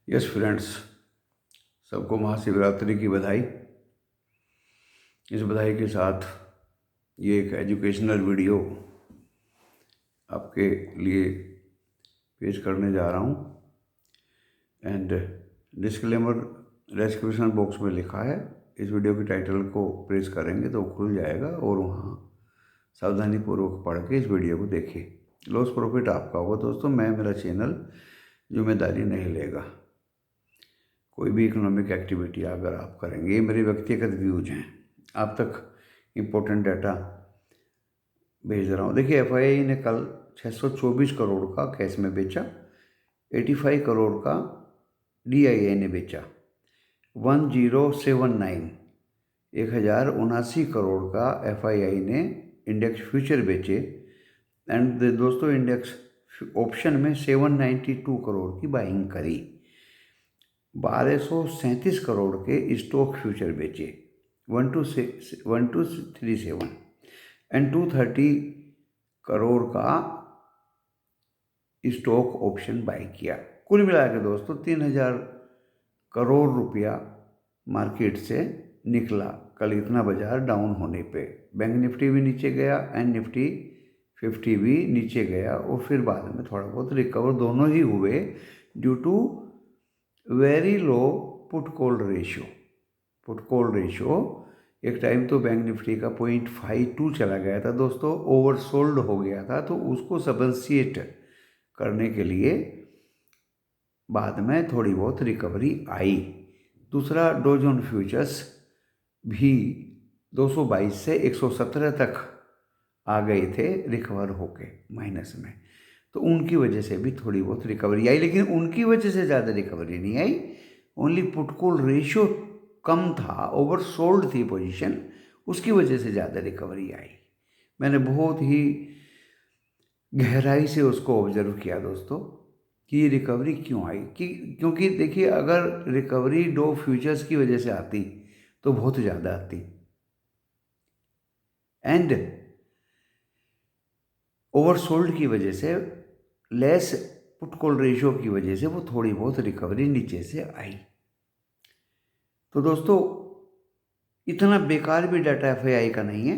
Yes friends, सबको महाशिवरात्रि की बधाई। इस बधाई के साथ ये एक एजुकेशनल वीडियो आपके लिए पेश करने जा रहा हूँ। एंड डिस्क्लेमर डिस्क्रिप्शन बॉक्स में लिखा है। इस वीडियो के टाइटल को प्रेस करेंगे तो खुल जाएगा और वहाँ सावधानीपूर्वक पढ़ के इस वीडियो को देखिए। लॉस प्रॉफिट आपका होगा दोस्तों। मेरा चैनल जिम्मेदारी नहीं लेगा। कोई भी इकोनॉमिक एक्टिविटी अगर आप करेंगे, ये मेरे व्यक्तिगत व्यूज हैं, आप तक इम्पोर्टेंट डाटा भेज रहा हूँ। देखिए, एफआईआई ने कल 624 करोड़ का कैश में बेचा, 85 करोड़ का डीआईआई ने बेचा, 1079 1079 करोड़ का एफआईआई ने इंडेक्स फ्यूचर बेचे। एंड दोस्तों, इंडेक्स ऑप्शन में 792 करोड़ की बाइंग करी। 1237 करोड़ के स्टॉक फ्यूचर बेचे, 1237 एंड 230 करोड़ का स्टॉक ऑप्शन बाई किया। कुल मिला के दोस्तों 3000 करोड़ रुपया मार्केट से निकला कल इतना बाजार डाउन होने पे। बैंक निफ्टी भी नीचे गया एंड निफ्टी 50 भी नीचे गया और फिर बाद में थोड़ा बहुत रिकवर दोनों ही हुए due to very low put call ratio. Put call ratio एक टाइम तो बैंक निफ्टी का 0.52 चला गया था दोस्तों, ओवरसोल्ड हो गया था, तो उसको सबंशिएट करने के लिए बाद में थोड़ी बहुत रिकवरी आई। दूसरा, डॉ जोन्स फ्यूचर्स भी 222 से 117 तक आ गए थे रिकवर होके माइनस में, तो उनकी वजह से भी थोड़ी बहुत रिकवरी आई, लेकिन उनकी वजह से ज़्यादा रिकवरी नहीं आई। ओनली पुट कॉल रेशियो कम था, ओवरसोल्ड थी पोजीशन, उसकी वजह से ज़्यादा रिकवरी आई। मैंने बहुत ही गहराई से उसको ऑब्जर्व किया दोस्तों कि ये रिकवरी क्यों आई। क्योंकि देखिए, अगर रिकवरी डो फ्यूचर्स की वजह से आती तो बहुत ज़्यादा आती, एंड ओवरसोल्ड की वजह से, लेस पुट कॉल रेशियो की वजह से वो थोड़ी बहुत रिकवरी नीचे से आई। तो दोस्तों, इतना बेकार भी डाटा एफआईआई का नहीं है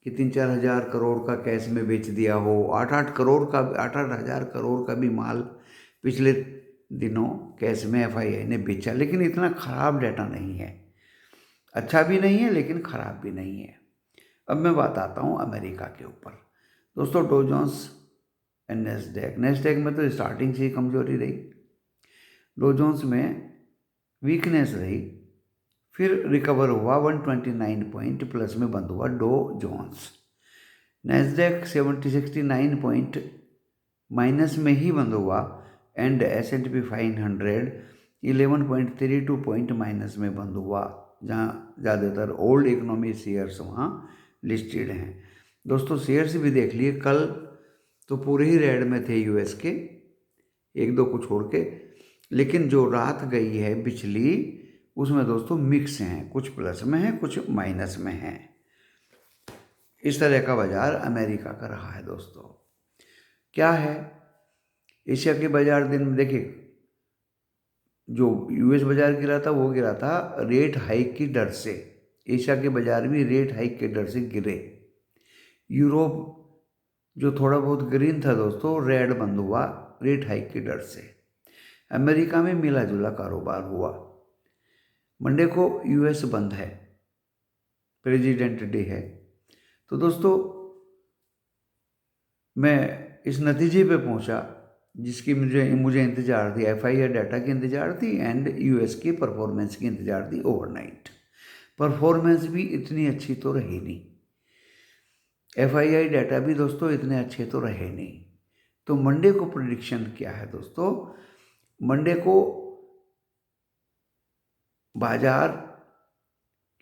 कि 3-4 हज़ार करोड़ का कैश में बेच दिया हो। 8-8 हज़ार करोड़ का भी माल पिछले दिनों कैश में एफआईआई ने बेचा, लेकिन इतना ख़राब डाटा नहीं है। अच्छा भी नहीं है लेकिन ख़राब भी नहीं है। अब मैं बात आता हूँ अमेरिका के ऊपर दोस्तों। डॉ जोन्स एंड नेस्डैक में तो स्टार्टिंग से ही कमजोरी रही। डॉ जोन्स में वीकनेस रही, फिर रिकवर हुआ, 129 पॉइंट प्लस में बंद हुआ डॉ जोन्स। नेस्डैक 69 पॉइंट माइनस में ही बंद हुआ एंड S&P 500 11.32 पॉइंट माइनस में बंद हुआ, जहाँ ज़्यादातर ओल्ड इकोनॉमी शेयर्स वहाँ लिस्टेड हैं। दोस्तों, शेयर्स भी देख लिए, कल तो पूरे ही रेड में थे यूएस के, एक दो को छोड़ के, लेकिन जो रात गई है पिछली उसमें दोस्तों मिक्स हैं, कुछ प्लस में है कुछ माइनस में है। इस तरह का बाजार अमेरिका का रहा है दोस्तों। क्या है, एशिया के बाजार दिन में देखिए, जो यूएस बाजार गिरा था वो गिरा था रेट हाइक की डर से। एशिया के बाजार भी रेट हाइक के डर से गिरे। यूरोप जो थोड़ा बहुत ग्रीन था दोस्तों, रेड बंद हुआ रेट हाइक के डर से। अमेरिका में मिला जुला कारोबार हुआ। मंडे को यूएस बंद है, प्रेसिडेंट डे है। तो दोस्तों, मैं इस नतीजे पे पहुंचा जिसकी मुझे इंतज़ार थी। एफआईआई डाटा की इंतज़ार थी एंड यूएस की परफॉर्मेंस की इंतज़ार थी। ओवरनाइट परफॉर्मेंस भी इतनी अच्छी तो रही नहीं, एफआईआई डाटा भी दोस्तों इतने अच्छे तो रहे नहीं। तो मंडे को प्रेडिक्शन क्या है दोस्तों? मंडे को बाजार,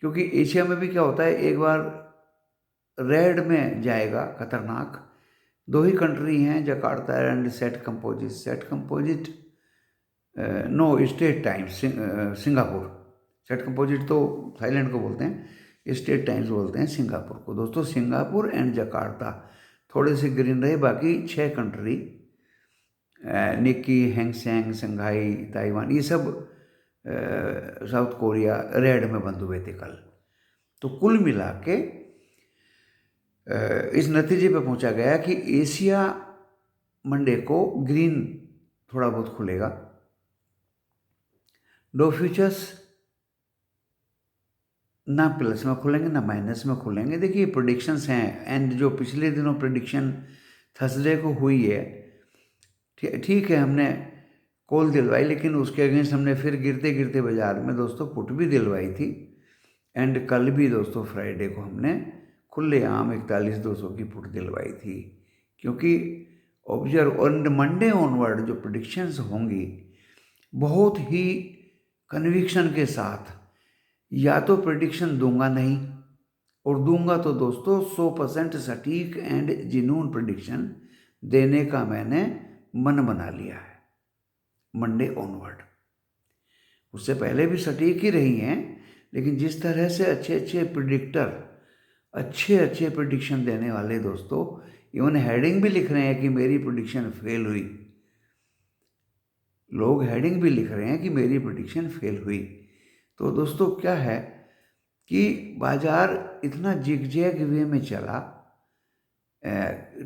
क्योंकि एशिया में भी क्या होता है, एक बार रेड में जाएगा खतरनाक। दो ही कंट्री हैं, Jakarta and SET composite no स्टेट टाइम्स सिंगापुर। सेट कंपोजिट तो थाईलैंड को बोलते हैं, स्टेट टाइम्स बोलते हैं सिंगापुर को। दोस्तों, सिंगापुर एंड जकार्ता थोड़े से ग्रीन रहे, बाकी 6 country Nikki, Hang Seng, Shanghai, Taiwan, ये सब साउथ कोरिया रेड में बंद हुए थे कल। तो कुल मिला के इस नतीजे पे पहुंचा गया कि एशिया मंडे को ग्रीन थोड़ा बहुत खुलेगा, डो फ्यूचर्स ना प्लस में खुलेंगे ना माइनस में खुलेंगे। देखिए प्रेडिक्शंस हैं, एंड जो पिछले दिनों प्रेडिक्शन थर्सडे को हुई है, ठीक है, हमने कॉल दिलवाई, लेकिन उसके अगेंस्ट हमने फिर गिरते गिरते बाजार में दोस्तों पुट भी दिलवाई थी। एंड कल भी दोस्तों फ्राइडे को हमने खुलेआम 41,200 की पुट दिलवाई थी, क्योंकि ऑब्जर्व और मंडे ऑनवर्ड जो प्रेडिक्शंस होंगी बहुत ही कन्विक्शन के साथ, या तो प्रेडिक्शन दूंगा नहीं, और दूंगा तो दोस्तों 100% सटीक एंड जिनून प्रेडिक्शन देने का मैंने मन बना लिया है मंडे ऑनवर्ड। उससे पहले भी सटीक ही रही हैं, लेकिन जिस तरह से अच्छे अच्छे प्रिडिक्टर, अच्छे अच्छे प्रिडिक्शन देने वाले दोस्तों, इवन हेडिंग भी लिख रहे हैं कि मेरी प्रिडिक्शन फेल हुई, लोग हेडिंग भी लिख रहे हैं कि मेरी प्रिडिक्शन फेल हुई। तो दोस्तों क्या है कि बाजार इतना जिगजैग वे में चला,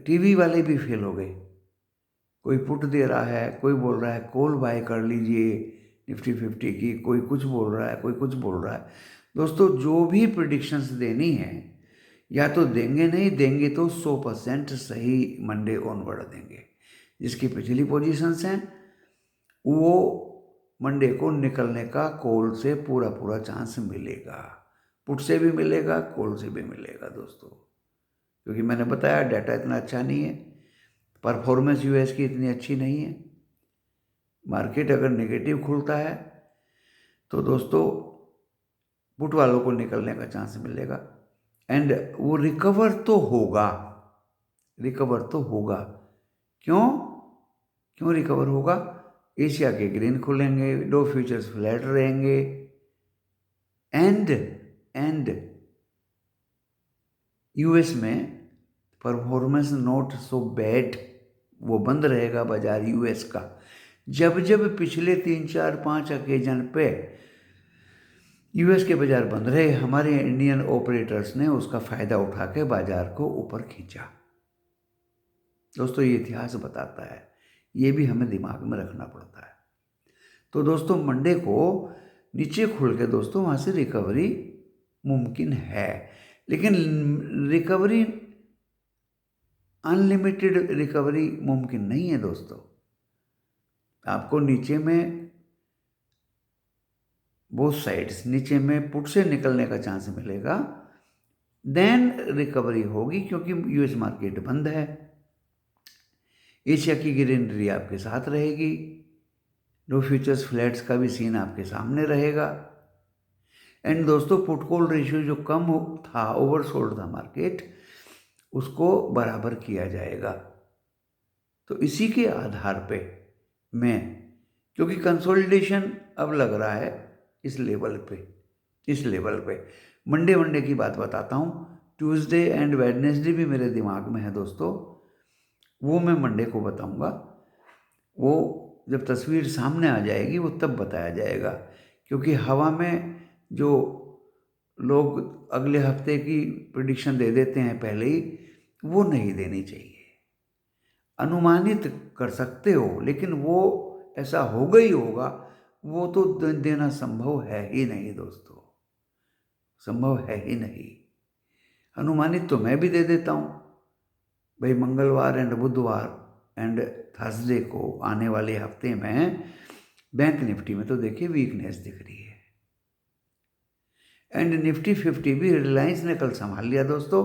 टीवी वाले भी फेल हो गए। कोई पुट दे रहा है, कोई बोल रहा है कॉल बाय कर लीजिए निफ्टी 50 की, कोई कुछ बोल रहा है, कोई कुछ बोल रहा है। दोस्तों जो भी प्रिडिक्शंस देनी है, या तो देंगे, नहीं देंगे तो 100% सही मंडे ऑनवर्ड देंगे। जिसकी पिछली पोजीशंस हैं वो मंडे को निकलने का कॉल से पूरा पूरा चांस मिलेगा, पुट से भी मिलेगा, कॉल से भी मिलेगा दोस्तों। क्योंकि मैंने बताया डाटा इतना अच्छा नहीं है, परफॉर्मेंस यूएस की इतनी अच्छी नहीं है। मार्केट अगर नेगेटिव खुलता है तो दोस्तों पुट वालों को निकलने का चांस मिलेगा, एंड वो रिकवर तो होगा, रिकवर तो होगा। क्यों रिकवर होगा? एशिया के ग्रीन खुलेंगे, डो फ्यूचर्स फ्लैट रहेंगे, एंड यूएस में परफॉर्मेंस नॉट सो बैड, वो बंद रहेगा बाजार यूएस का। जब जब पिछले 3, 4, 5 ओकेजन पे यूएस के बाजार बंद रहे, हमारे इंडियन ऑपरेटर्स ने उसका फायदा उठा के बाजार को ऊपर खींचा। दोस्तों ये इतिहास बताता है, ये भी हमें दिमाग में रखना पड़ता है। तो दोस्तों मंडे को नीचे खुल के दोस्तों वहाँ से रिकवरी मुमकिन है, लेकिन रिकवरी अनलिमिटेड रिकवरी मुमकिन नहीं है दोस्तों। आपको नीचे में बोथ साइड्स, नीचे में पुट से निकलने का चांस मिलेगा, देन रिकवरी होगी, क्योंकि यूएस मार्केट बंद है। एशिया की ग्रीनरी आपके साथ रहेगी, डो फ्यूचर्स फ्लैट्स का भी सीन आपके सामने रहेगा, एंड दोस्तों पुट कॉल रेशियो जो कम था, ओवरसोल्ड था मार्केट, उसको बराबर किया जाएगा। तो इसी के आधार पे मैं, क्योंकि कंसोलिडेशन अब लग रहा है इस लेवल पे मंडे की बात बताता हूँ। ट्यूसडे एंड वेडनेसडे भी मेरे दिमाग में है दोस्तों, वो मैं मंडे को बताऊँगा। वो जब तस्वीर सामने आ जाएगी वो तब बताया जाएगा, क्योंकि हवा में जो लोग अगले हफ्ते की प्रेडिक्शन दे देते हैं पहले ही, वो नहीं देनी चाहिए। अनुमानित कर सकते हो, लेकिन वो ऐसा होगा ही होगा, वो तो देना संभव है ही नहीं दोस्तों, संभव है ही नहीं। अनुमानित तो मैं भी दे देता हूँ भाई, मंगलवार एंड बुधवार एंड थर्सडे को आने वाले हफ्ते में बैंक निफ्टी में तो देखिए वीकनेस दिख रही है, एंड निफ्टी 50 भी रिलायंस ने कल संभाल लिया दोस्तों।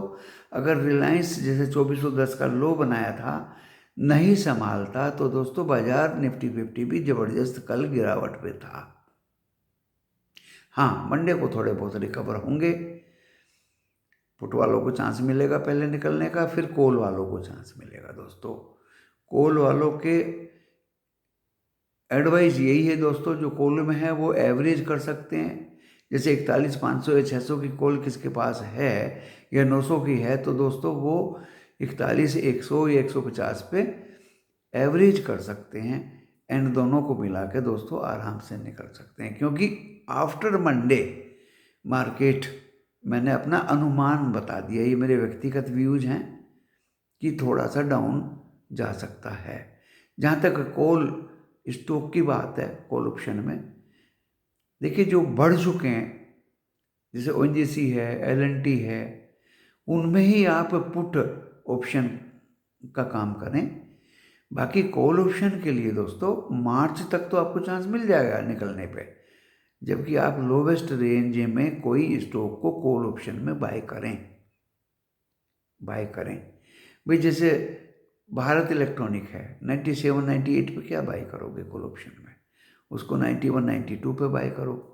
अगर रिलायंस जैसे 2410 का लो बनाया था नहीं संभालता तो दोस्तों बाजार निफ्टी 50 भी जबरदस्त कल गिरावट पे था। हाँ, मंडे को थोड़े बहुत रिकवर होंगे, पुट वालों को चांस मिलेगा पहले निकलने का, फिर कॉल वालों को चांस मिलेगा दोस्तों। कॉल वालों के एडवाइस यही है दोस्तों, जो कॉल में है वो एवरेज कर सकते हैं, जैसे 41,500 या 600 की कॉल किसके पास है या 900 की है, तो दोस्तों वो 41,100 या 150 पे एवरेज कर सकते हैं एंड दोनों को मिला के दोस्तों आराम से निकल सकते हैं, क्योंकि आफ्टर मंडे मार्केट, मैंने अपना अनुमान बता दिया, ये मेरे व्यक्तिगत व्यूज हैं कि थोड़ा सा डाउन जा सकता है। जहाँ तक कोल स्टॉक की बात है, कोल ऑप्शन में देखिए जो बढ़ चुके हैं जैसे ओएनजीसी है, एलएनटी है, उनमें ही आप पुट ऑप्शन का काम करें। बाकी कॉल ऑप्शन के लिए दोस्तों मार्च तक तो आपको चांस मिल जाएगा निकलने पे, जबकि आप लोवेस्ट रेंज में कोई स्टॉक को कॉल ऑप्शन में बाय करें भाई। जैसे भारत इलेक्ट्रॉनिक है 97 98 पे क्या बाय करोगे कॉल ऑप्शन में, उसको 91 92 पे बाय करो।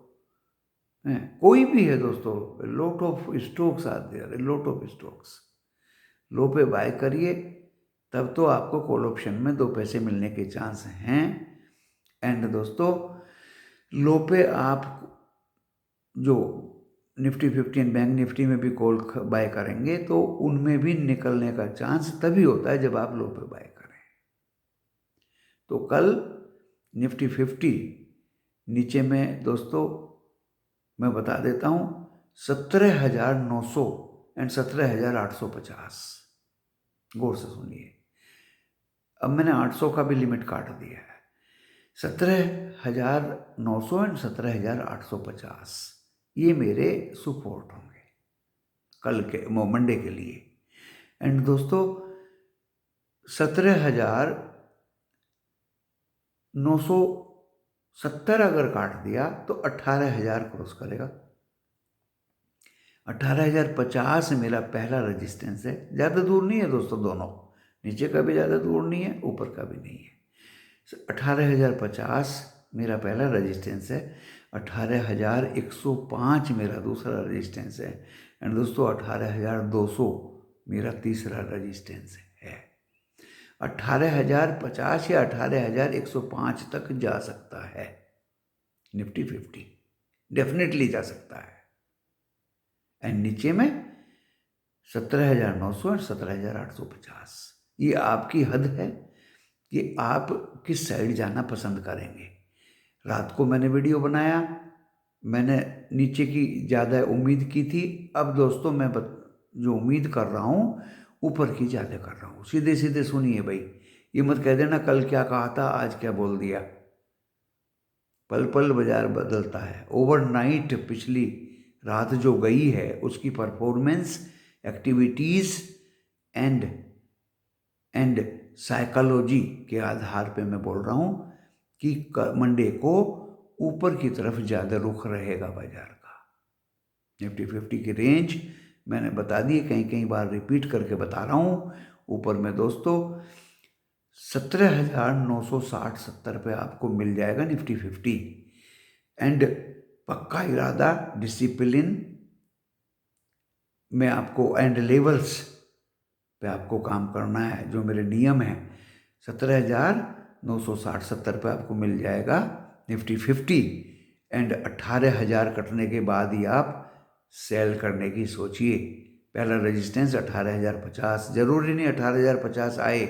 कोई भी है दोस्तों, lot of stocks are there, lot of stocks, low पे बाय करिए, तब तो आपको कॉल ऑप्शन में 2 पैसे मिलने के चांस हैं। एंड दोस्तों लो पे आप जो निफ्टी 50 एंड बैंक निफ्टी में भी कॉल बाय करेंगे तो उनमें भी निकलने का चांस तभी होता है जब आप लो पे बाय करें। तो कल निफ्टी 50 नीचे में दोस्तों मैं बता देता हूँ 17,900 एंड 17,850, गौर से सुनिए। अब मैंने 800 का भी लिमिट काट दिया है, 17,900 एंड 17,850 ये मेरे सपोर्ट होंगे कल के मंडे के लिए। एंड दोस्तों 17,970 अगर काट दिया तो 18,000 क्रॉस करेगा। 18,050 मेरा पहला रेजिस्टेंस है, ज़्यादा दूर नहीं है दोस्तों, दोनों नीचे का भी ज़्यादा दूर नहीं है, ऊपर का भी नहीं है। 18,050 मेरा पहला रेजिस्टेंस है, 18,105 मेरा दूसरा रेजिस्टेंस है, एंड दोस्तों 18,200 मेरा तीसरा रेजिस्टेंस है। 18,050 या 18,105 तक जा सकता है निफ्टी 50, डेफिनेटली जा सकता है। एंड नीचे में 17,900 और 17,850, ये आपकी हद है कि आप किस साइड जाना पसंद करेंगे। रात को मैंने वीडियो बनाया, मैंने नीचे की ज़्यादा उम्मीद की थी, अब दोस्तों मैं जो उम्मीद कर रहा हूँ ऊपर की ज़्यादा कर रहा हूँ। सीधे सीधे सुनिए भाई, ये मत कह देना कल क्या कहा था आज क्या बोल दिया। पल पल बाजार बदलता है। ओवरनाइट पिछली रात जो गई है उसकी परफॉर्मेंस, एक्टिविटीज़ एंड साइकोलॉजी के आधार पे मैं बोल रहा हूँ कि मंडे को ऊपर की तरफ ज़्यादा रुख रहेगा बाजार का। निफ्टी 50 की रेंज मैंने बता दी, कई बार रिपीट करके बता रहा हूँ। ऊपर में दोस्तों 17,960-70 पे आपको मिल जाएगा निफ्टी 50। एंड पक्का इरादा, डिसिप्लिन में आपको एंड लेवल्स पे आपको काम करना है। जो मेरे नियम हैं 17,960-70 पे आपको मिल जाएगा निफ्टी 50, एंड 18,000 कटने के बाद ही आप सेल करने की सोचिए। पहला रेजिस्टेंस 18,050, जरूरी नहीं 18,050 आए,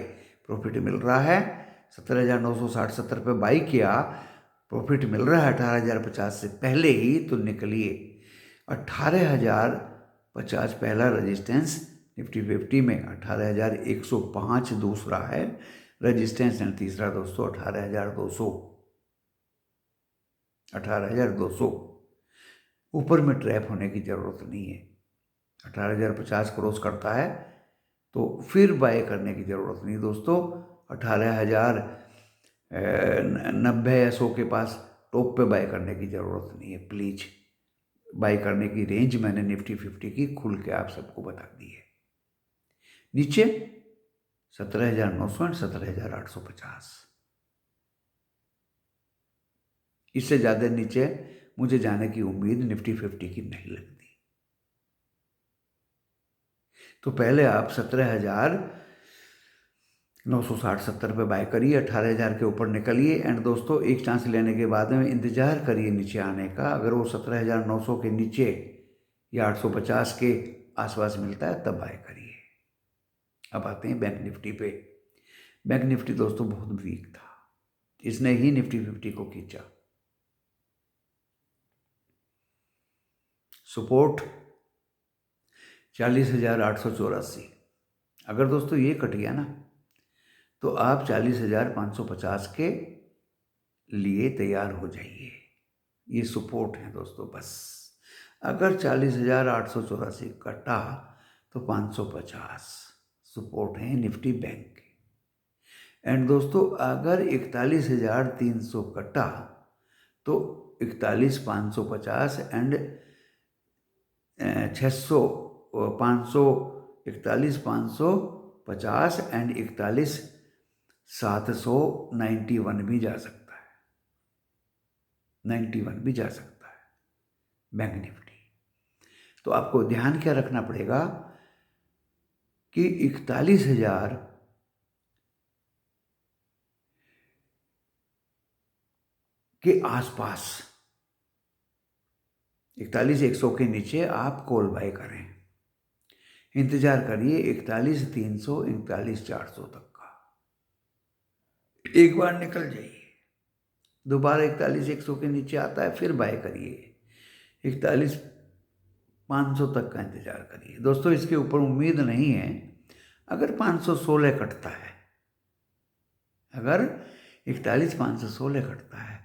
प्रॉफिट मिल रहा है। 17,960-70 पे बाई किया, प्रॉफिट मिल रहा है 18,050 से पहले ही, तो निकलिए। 18,050 पहला रेजिस्टेंस निफ्टी 50 में, 18,105 दूसरा है रेजिस्टेंस, एंड तीसरा दोस्तों 18,200 ऊपर में ट्रैप होने की ज़रूरत नहीं है। 18,050 क्रॉस करता है तो फिर बाय करने की ज़रूरत नहीं दोस्तों। 18,090 या 100 के पास टॉप पे बाय करने की ज़रूरत नहीं है। प्लीज़, बाय करने की रेंज मैंने निफ्टी 50 की खुल के आप सबको बता दी है। नीचे 17,900 और 17,850, इससे ज़्यादा नीचे मुझे जाने की उम्मीद निफ्टी 50 की नहीं लगती। तो पहले आप 17,960-70 पे बाय करिए, 18,000 के ऊपर निकलिए, एंड दोस्तों एक चांस लेने के बाद में इंतज़ार करिए नीचे आने का। अगर वो 17,900 के नीचे या 850 के आसपास मिलता है तब बाय करिए। अब आते हैं बैंक निफ्टी पे। बैंक निफ्टी दोस्तों बहुत वीक था, इसने ही निफ्टी 50 को खींचा। सपोर्ट 40,884। अगर दोस्तों ये कट गया ना तो आप 40,550 के लिए तैयार हो जाइए। ये सपोर्ट है दोस्तों बस। अगर 40,884 कटा तो 550 सपोर्ट है निफ्टी बैंक के। एंड दोस्तों अगर 41,300 कटा तो 41,550 एंड 600 500 41,550 एंड 41,791 भी जा सकता है, 91 भी जा सकता है बैंक निफ्टी। तो आपको ध्यान क्या रखना पड़ेगा कि 41,000 के आसपास, 41,100 के नीचे आप कॉल बाय करें। इंतजार करिए 41,300 41,400 तक का। एक बार निकल जाइए, दोबारा 41,100 के नीचे आता है फिर बाय करिए, 41,500 तक का इंतजार करिए। दोस्तों इसके ऊपर उम्मीद नहीं है। अगर 516 कटता है, अगर 41,516 कटता है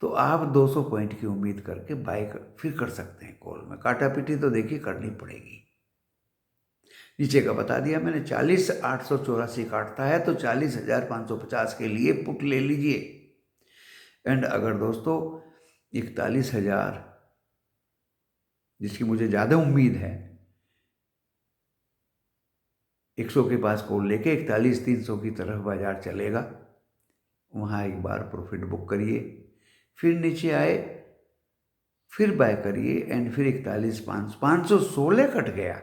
तो आप 200 पॉइंट की उम्मीद करके बाय फिर कर सकते हैं कॉल में। काटा पीटी तो देखिए करनी पड़ेगी। नीचे का बता दिया मैंने, 40,884 काटता है तो 40,550 के लिए पुट ले लीजिए। एंड अगर दोस्तों 41,000 जिसकी मुझे ज़्यादा उम्मीद है, 100 के पास कॉल लेके 41,300 की तरफ बाजार चलेगा, वहाँ एक बार प्रॉफिट बुक करिए, फिर नीचे आए फिर बाय करिए एंड फिर 41,516 कट गया।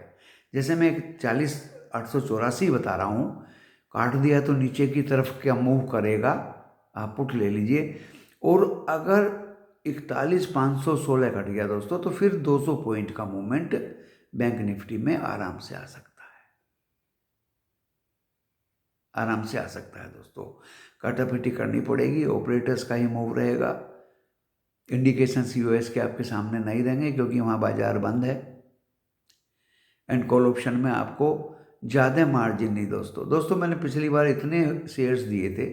जैसे मैं 40,884 बता रहा हूँ, काट दिया तो नीचे की तरफ क्या मूव करेगा, आप पुट ले लीजिए। और अगर 41,516 कट गया दोस्तों तो फिर 200 पॉइंट का मूवमेंट बैंक निफ्टी में आराम से आ सकता है, आराम से आ सकता है दोस्तों। काटापीटी करनी पड़ेगी, ऑपरेटर्स का ही मूव रहेगा। इंडिकेशंस यूएस के आपके सामने नहीं देंगे क्योंकि वहाँ बाजार बंद है। एंड कॉल ऑप्शन में आपको ज़्यादा मार्जिन नहीं दोस्तों मैंने पिछली बार इतने शेयर्स दिए थे,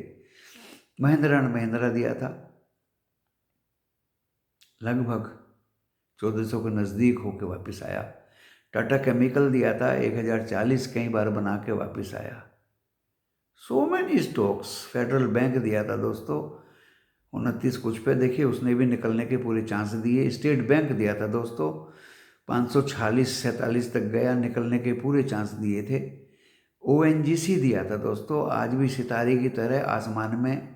महिंद्रा एंड महिंद्रा दिया था लगभग 1,400 के नज़दीक होके वापस आया। टाटा केमिकल दिया था 1,040 कई बार बना के वापस आया। So many stocks. Federal bank दिया था दोस्तों 29 कुछ पे, देखिए उसने भी निकलने के पूरे चांस दिए। स्टेट बैंक दिया था दोस्तों 546-47 तक गया, निकलने के पूरे चांस दिए थे। ओएनजीसी दिया था दोस्तों, आज भी सितारे की तरह आसमान में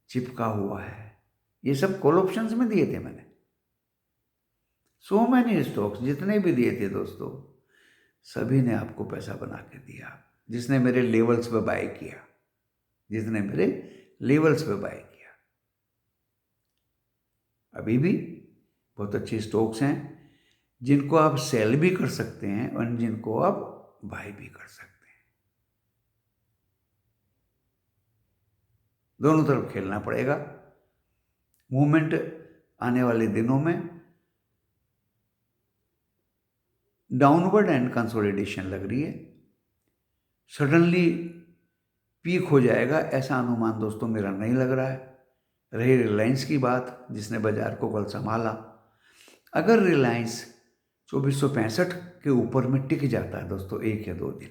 चिपका हुआ है। ये सब कॉल ऑप्शंस में दिए थे मैंने। सो मैनी स्टॉक्स जितने भी दिए थे दोस्तों, सभी ने आपको पैसा बना के दिया, जिसने मेरे लेवल्स पे बाय किया, जिसने मेरे लेवल्स पे बाय किया। अभी भी बहुत अच्छे स्टॉक्स हैं जिनको आप सेल भी कर सकते हैं और जिनको आप बाय भी कर सकते हैं। दोनों तरफ खेलना पड़ेगा। मूवमेंट आने वाले दिनों में डाउनवर्ड एंड कंसोलिडेशन लग रही है। सडनली पीक हो जाएगा ऐसा अनुमान दोस्तों मेरा नहीं लग रहा है। रही रिलायंस की बात, जिसने बाजार को कल संभाला, अगर रिलायंस 2465 के ऊपर में टिक जाता है दोस्तों 1 या 2 दिन,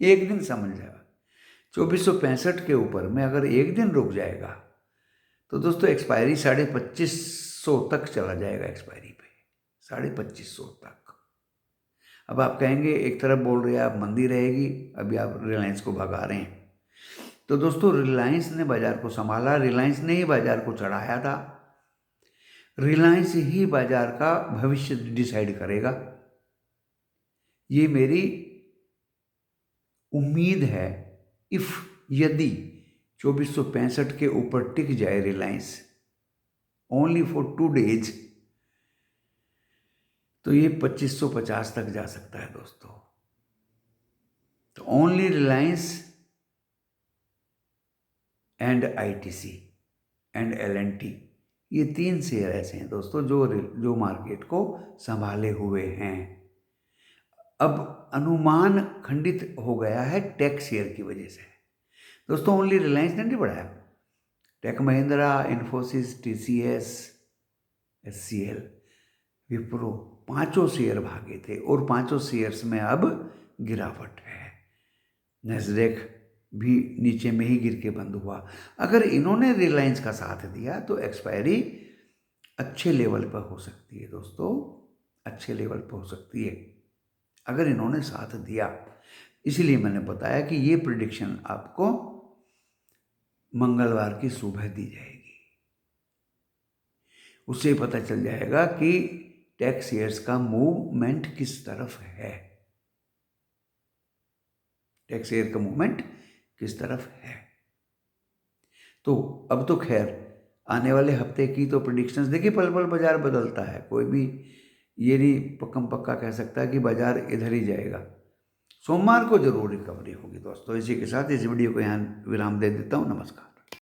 एक दिन समझ जाएगा, 2465 के ऊपर में अगर एक दिन रुक जाएगा तो दोस्तों एक्सपायरी 2,550 तक चला जाएगा। एक्सपायरी पे 2,550 तक। अब आप कहेंगे एक तरफ बोल रहे हैं आप मंदी रहेगी, अभी आप रिलायंस को भगा रहे हैं। तो दोस्तों रिलायंस ने बाजार को संभाला, रिलायंस ने ही बाजार को चढ़ाया था, रिलायंस ही बाजार का भविष्य डिसाइड करेगा। ये मेरी उम्मीद है। यदि 2465 के ऊपर टिक जाए रिलायंस ओनली फॉर 2 डेज, तो ये 2,550 तक जा सकता है दोस्तों। तो only Reliance and ITC and L&T, ये 3 शेयर ऐसे हैं दोस्तों जो मार्केट को संभाले हुए हैं। अब अनुमान खंडित हो गया है टेक शेयर की वजह से। दोस्तों ओनली रिलायंस ने नहीं बढ़ाया, Tech Mahindra, Infosys, TCS, HCL, Wipro, 5 share भागे थे और 5 शेयर्स में अब गिरावट है। नैस्डैक भी नीचे में ही गिर के बंद हुआ। अगर इन्होंने रिलायंस का साथ दिया तो एक्सपायरी अच्छे लेवल पर हो सकती है दोस्तों, अच्छे लेवल पर हो सकती है अगर इन्होंने साथ दिया। इसीलिए मैंने बताया कि ये प्रिडिक्शन आपको मंगलवार की सुबह दी जाएगी, उससे पता चल जाएगा कि टेक शेयर्स का मूवमेंट किस तरफ है, टेक शेयर का मूवमेंट किस तरफ है। तो अब तो खैर आने वाले हफ्ते की तो प्रिडिक्शंस देखिए, पल पल बाजार बदलता है, कोई भी ये नहीं पक्कम पक्का कह सकता कि बाजार इधर ही जाएगा। सोमवार को जरूर रिकवरी होगी दोस्तों। इसी के साथ इस वीडियो को यहाँ विराम दे देता हूँ। नमस्कार।